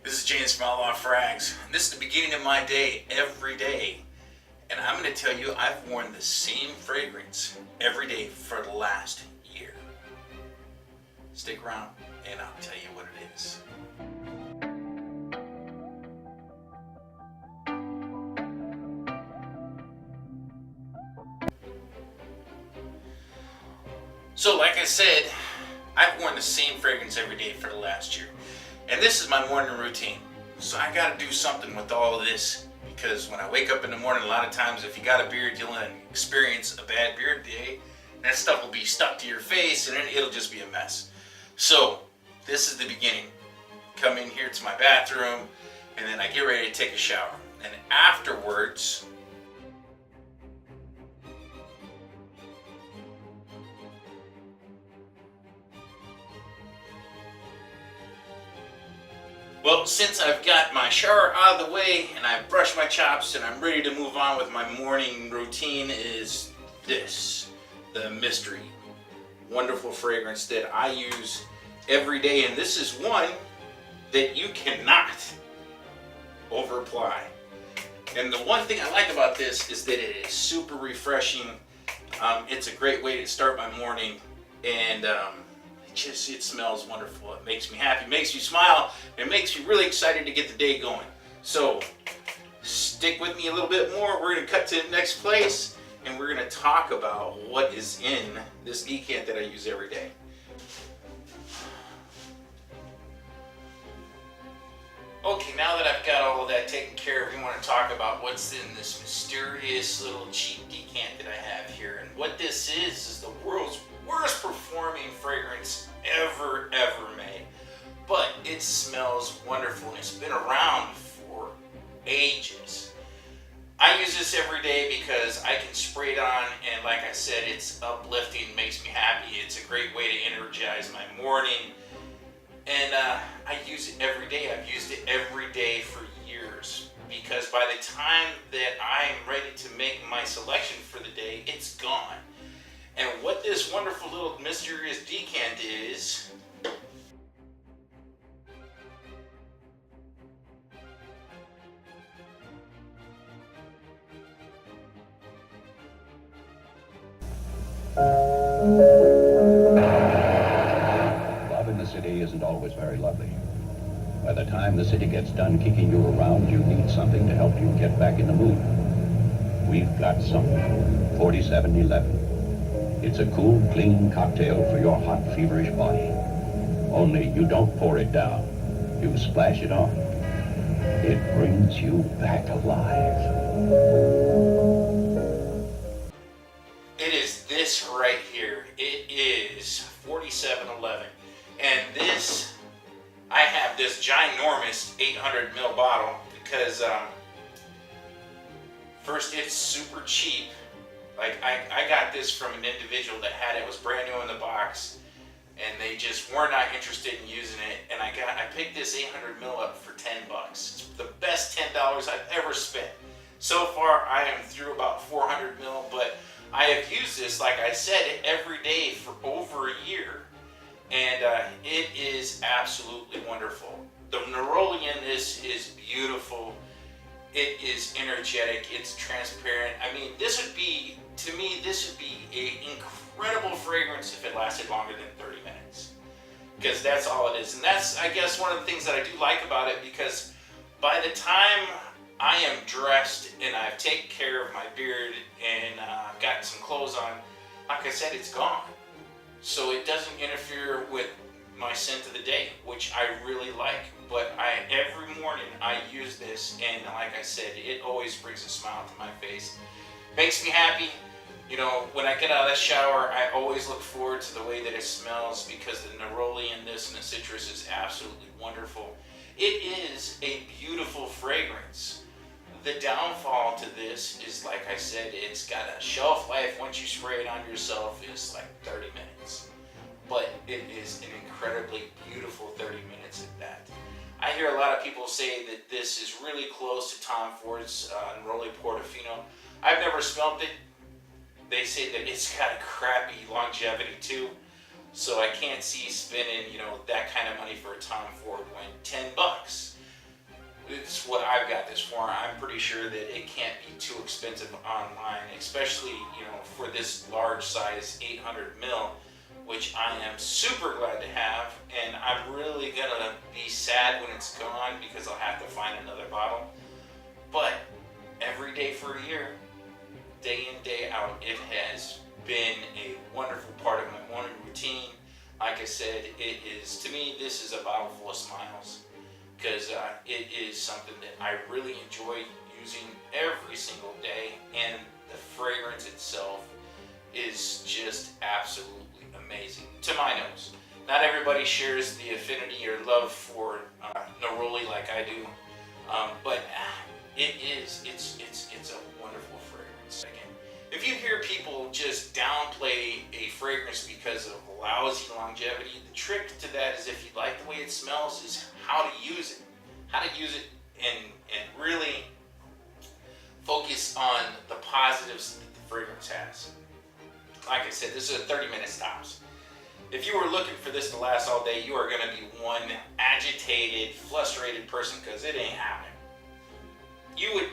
This is James from Outlaw Frags. This is the beginning of my day every day. And I'm going to tell you, I've worn the same fragrance every day for the last year. Stick around and I'll tell you what it is. So like I said, I've worn the same fragrance every day for the last year. And this is my morning routine. So I gotta do something with all of this, because when I wake up in the morning, a lot of times if you got a beard, you'll experience a bad beard day. And that stuff will be stuck to your face and it'll just be a mess. So this is the beginning. Come in here to my bathroom and then I get ready to take a shower. And afterwards, well, since I've got my shower out of the way and I've brushed my chops and I'm ready to move on with my morning routine, is this, the Mystery. Wonderful fragrance that I use every day, and this is one that you cannot over apply. And the one thing I like about this is that it is super refreshing. It's a great way to start my morning, and it smells wonderful. It makes me happy, it makes me smile, it makes me really excited to get the day going. So stick with me a little bit more. We're going to cut to the next place and we're going to talk about what is in this decant that I use every day. Okay, now that I've got all of that taken care of, we want to talk about what's in this mysterious little cheap decant that I have here. And what this is the world's worst performing fragrance ever made. But it smells wonderful and it's been around for ages. I use this every day because I can spray it on, and like I said, it's uplifting, makes me happy. It's a great way to energize my morning. And I use it every day. I've used it every day for years, because by the time that I'm ready to make my selection for the day, it's gone. And what this wonderful little mysterious decant is, love in the city isn't always very lovely. By the time the city gets done kicking you around, you need something to help you get back in the mood. We've got something. 4711. It's a cool, clean cocktail for your hot, feverish body. Only you don't pour it down. You splash it on. It brings you back alive. it is this right here. It is 4711. And this, I have this ginormous 800 ml bottle because first, it's super cheap. Like I got this from an individual that had it, was brand new in the box, and they just were not interested in using it. And I picked this 800 ml up for 10 bucks. It's the best $10 I've ever spent. So far, I am through about 400 ml, but I have used this, like I said, every day for over a year, and it is absolutely wonderful. The neroli in this is beautiful. It is energetic, it's transparent. I mean, this would be, to me, this would be an incredible fragrance if it lasted longer than 30 minutes. Because that's all it is. And that's, I guess, one of the things that I do like about it, because by the time I am dressed and I've taken care of my beard and gotten some clothes on, like I said, it's gone. So it doesn't interfere with my scent of the day, which I really like. But every morning I use this, and like I said, it always brings a smile to my face. Makes me happy. You know, when I get out of that shower, I always look forward to the way that it smells, because the neroli in this and the citrus is absolutely wonderful. It is a beautiful fragrance. The downfall to this is, like I said, it's got a shelf life, once you spray it on yourself, is like 30 minutes. But it is an incredibly beautiful 30 minutes at that. I hear a lot of people say that this is really close to Tom Ford's Neroli Portofino. I've never smelled it. They say that it's got a crappy longevity too. So I can't see spending, that kind of money for a Tom Ford when 10 bucks. what I've got this for. I'm pretty sure that it can't be too expensive online, especially, you know, for this large size 800 ml, which I am super glad to have, and I'm really gonna be sad when it's gone because I'll have to find another bottle. But every day for a year, day in, day out, it has been a wonderful part of my morning routine. Like I said, it is, to me, this is a bottle full of smiles, because it is something that I really enjoy using every single day, and the fragrance itself is just absolutely amazing to my nose. Not everybody shares the affinity or love for neroli like I do, but it's a wonderful fragrance. Again, if you hear people just downplay a fragrance because of lousy longevity, the trick to that is, if you like the way it smells, is how to use it. How to use it and really focus on the positives that the fragrance has. Like I said, this is a 30-minute stops. If you were looking for this to last all day, you are going to be one agitated, frustrated person, because it ain't happening. You would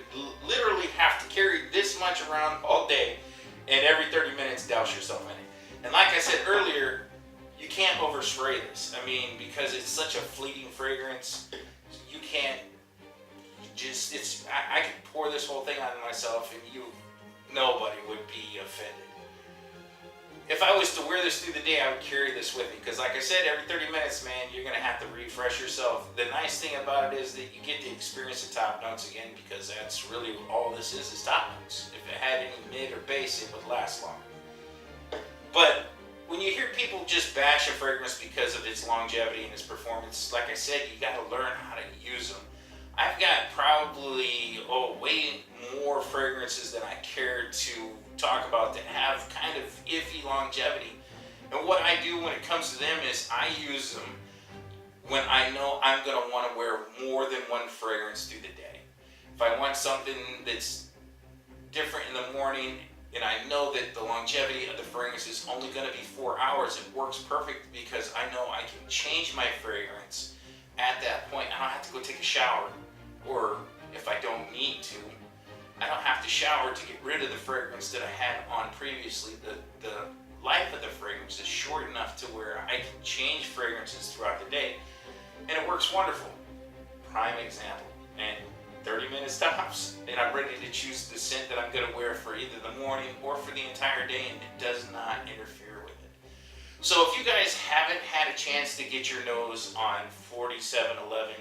literally have to carry this much around all day, and every 30 minutes douse yourself in it. And like I said earlier, you can't overspray this. I mean, because it's such a fleeting fragrance, you can't just, I could pour this whole thing on myself and nobody would be offended. If I was to wear this through the day, I would carry this with me, because like I said, every 30 minutes, man, you're going to have to refresh yourself. The nice thing about it is that you get to experience the top notes again, because that's really all this is top notes. If it had any mid or base, it would last longer. But when you hear people just bash a fragrance because of its longevity and its performance, like I said, you got to learn how to use them. I've got probably way more fragrances than I care to talk about that have kind of iffy longevity. And what I do when it comes to them is I use them when I know I'm going to want to wear more than one fragrance through the day. If I want something that's different in the morning, and I know that the longevity of the fragrance is only going to be 4 hours, it works perfect, because I know I can change my fragrance at that point. I don't have to go take a shower, or if I don't need to, I don't have to shower to get rid of the fragrance that I had on previously. The life of the fragrance is short enough to where I can change fragrances throughout the day, and it works wonderful. Prime example. And 30-minute stops, and I'm ready to choose the scent that I'm going to wear for either the morning or for the entire day, and it does not interfere with it. So if you guys haven't had a chance to get your nose on 4711,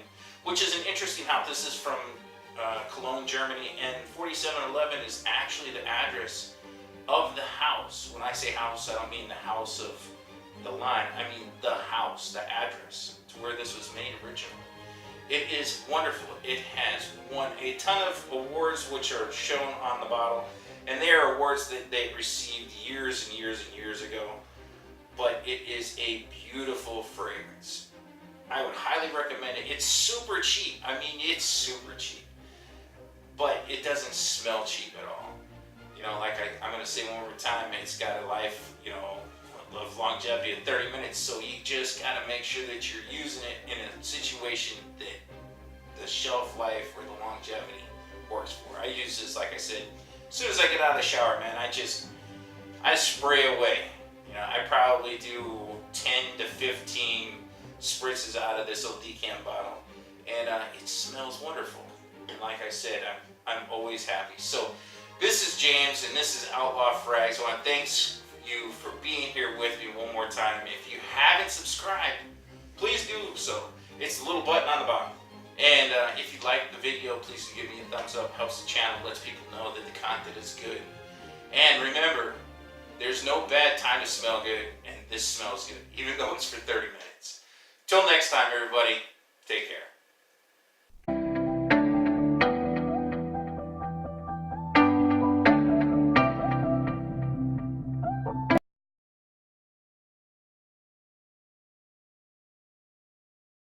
which is an interesting house, this is from Cologne, Germany, and 4711 is actually the address of the house. When I say house, I don't mean the house of the line, I mean the house, the address to where this was made originally. It is wonderful. It has won a ton of awards, which are shown on the bottle, and they are awards that they received years and years and years ago. But it is a beautiful fragrance. I would highly recommend it. It's super cheap. I mean, it's super cheap, but it doesn't smell cheap at all. You know, like I'm going to say one more time, it's got a life, you know, of longevity of 30 minutes, so you just got to make sure that you're using it in a situation that the shelf life or the longevity works for. I use this, like I said, as soon as I get out of the shower, man, I spray away. You know, I probably do 10 to 15 spritzes out of this old decant bottle, and it smells wonderful. And like I said, I'm always happy. So this is James, and this is Outlaw Frags. I want to thank you for being here with me one more time. If you haven't subscribed, please do so. It's the little button on the bottom. And if you like the video, please give me a thumbs up. Helps the channel, lets people know that the content is good. And remember, there's no bad time to smell good, and this smells good, even though it's for 30 minutes. Till next time, everybody, take care.